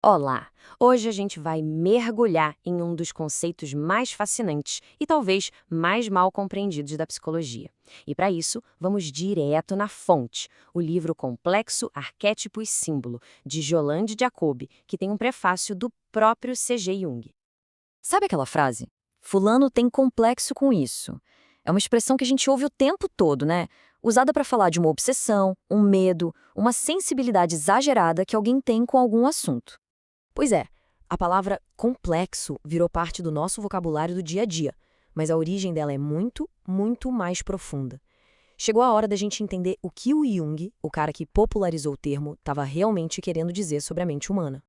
Olá! Hoje a gente vai mergulhar em um dos conceitos mais fascinantes e talvez mais mal compreendidos da psicologia. E para isso, vamos direto na fonte, o livro Complexo, Arquétipo e Símbolo, de Jolande Jacobi, que tem um prefácio do próprio C.G. Jung. Sabe aquela frase? Fulano tem complexo com isso. É uma expressão que a gente ouve o tempo todo, né? Usada para falar de uma obsessão, um medo, uma sensibilidade exagerada que alguém tem com algum assunto. Pois é, a palavra complexo virou parte do nosso vocabulário do dia a dia, mas a origem dela é muito, muito mais profunda. Chegou a hora da gente entender o que o Jung, o cara que popularizou o termo, estava realmente querendo dizer sobre a mente humana.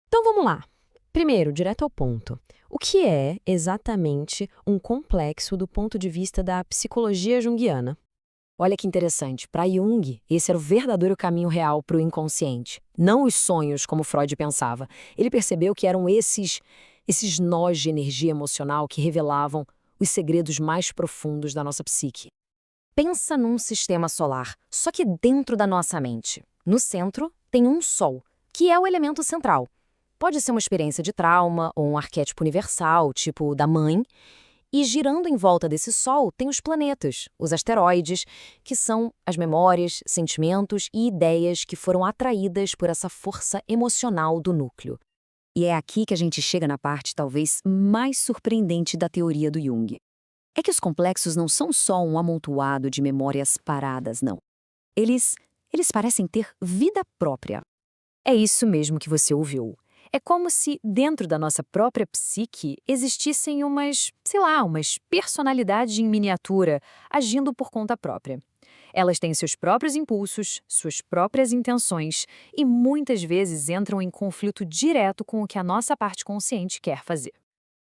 Então vamos lá. Primeiro, direto ao ponto. O que é exatamente um complexo do ponto de vista da psicologia junguiana? Olha que interessante, para Jung, esse era o verdadeiro caminho real para o inconsciente, não os sonhos como Freud pensava. Ele percebeu que eram esses nós de energia emocional que revelavam os segredos mais profundos da nossa psique. Pensa num sistema solar, só que dentro da nossa mente. No centro tem um Sol, que é o elemento central. Pode ser uma experiência de trauma ou um arquétipo universal, tipo o da mãe. E girando em volta desse Sol tem os planetas, os asteroides, que são as memórias, sentimentos e ideias que foram atraídas por essa força emocional do núcleo. E é aqui que a gente chega na parte talvez mais surpreendente da teoria do Jung. É que os complexos não são só um amontoado de memórias paradas, não. Eles parecem ter vida própria. É isso mesmo que você ouviu. É como se dentro da nossa própria psique existissem umas personalidades em miniatura agindo por conta própria. Elas têm seus próprios impulsos, suas próprias intenções e muitas vezes entram em conflito direto com o que a nossa parte consciente quer fazer.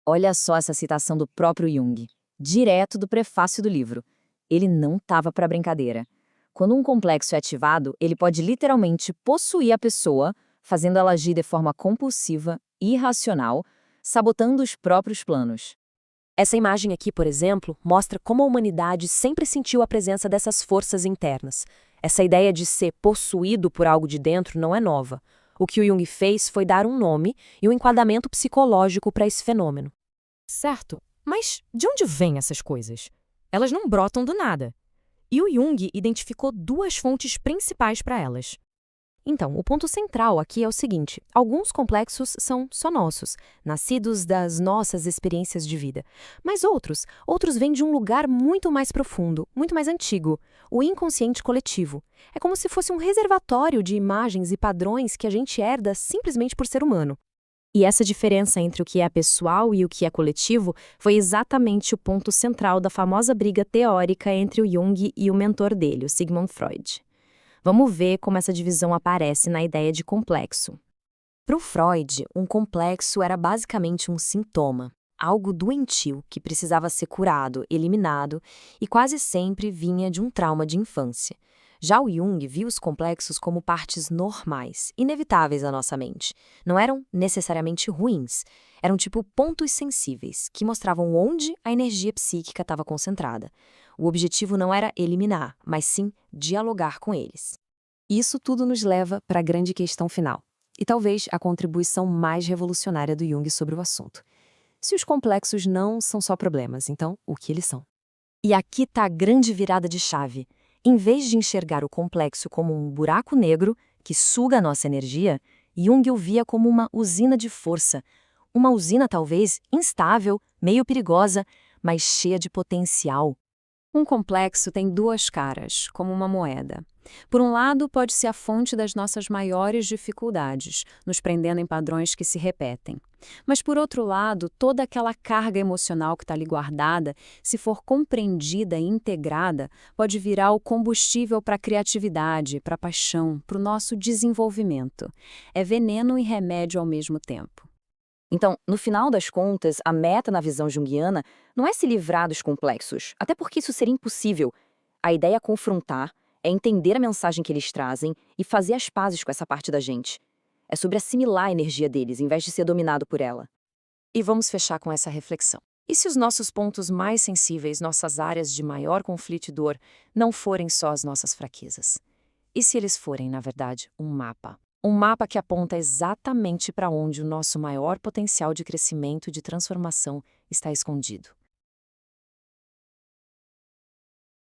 Olha só essa citação do próprio Jung, direto do prefácio do livro. Ele não estava para brincadeira. Quando um complexo é ativado, ele pode literalmente possuir a pessoa, fazendo ela agir de forma compulsiva, irracional, sabotando os próprios planos. Essa imagem aqui, por exemplo, mostra como a humanidade sempre sentiu a presença dessas forças internas. Essa ideia de ser possuído por algo de dentro não é nova. O que o Jung fez foi dar um nome e um enquadramento psicológico para esse fenômeno. Certo, mas de onde vêm essas coisas? Elas não brotam do nada. E o Jung identificou duas fontes principais para elas. Então, o ponto central aqui é o seguinte: alguns complexos são só nossos, nascidos das nossas experiências de vida. Mas outros vêm de um lugar muito mais profundo, muito mais antigo, o inconsciente coletivo. É como se fosse um reservatório de imagens e padrões que a gente herda simplesmente por ser humano. E essa diferença entre o que é pessoal e o que é coletivo foi exatamente o ponto central da famosa briga teórica entre o Jung e o mentor dele, o Sigmund Freud. Vamos ver como essa divisão aparece na ideia de complexo. Para o Freud, um complexo era basicamente um sintoma, algo doentio que precisava ser curado, eliminado, e quase sempre vinha de um trauma de infância. Já o Jung viu os complexos como partes normais, inevitáveis da nossa mente. Não eram necessariamente ruins, eram tipo pontos sensíveis, que mostravam onde a energia psíquica estava concentrada. O objetivo não era eliminar, mas sim dialogar com eles. Isso tudo nos leva para a grande questão final, e talvez a contribuição mais revolucionária do Jung sobre o assunto. Se os complexos não são só problemas, então o que eles são? E aqui está a grande virada de chave. Em vez de enxergar o complexo como um buraco negro que suga a nossa energia, Jung o via como uma usina de força. Uma usina talvez instável, meio perigosa, mas cheia de potencial. Um complexo tem duas caras, como uma moeda. Por um lado, pode ser a fonte das nossas maiores dificuldades, nos prendendo em padrões que se repetem. Mas, por outro lado, toda aquela carga emocional que está ali guardada, se for compreendida e integrada, pode virar o combustível para a criatividade, para a paixão, para o nosso desenvolvimento. É veneno e remédio ao mesmo tempo. Então, no final das contas, a meta na visão junguiana não é se livrar dos complexos, até porque isso seria impossível. A ideia é confrontar, é entender a mensagem que eles trazem e fazer as pazes com essa parte da gente. É sobre assimilar a energia deles, em vez de ser dominado por ela. E vamos fechar com essa reflexão. E se os nossos pontos mais sensíveis, nossas áreas de maior conflito e dor, não forem só as nossas fraquezas? E se eles forem, na verdade, um mapa? Um mapa que aponta exatamente para onde o nosso maior potencial de crescimento e de transformação está escondido.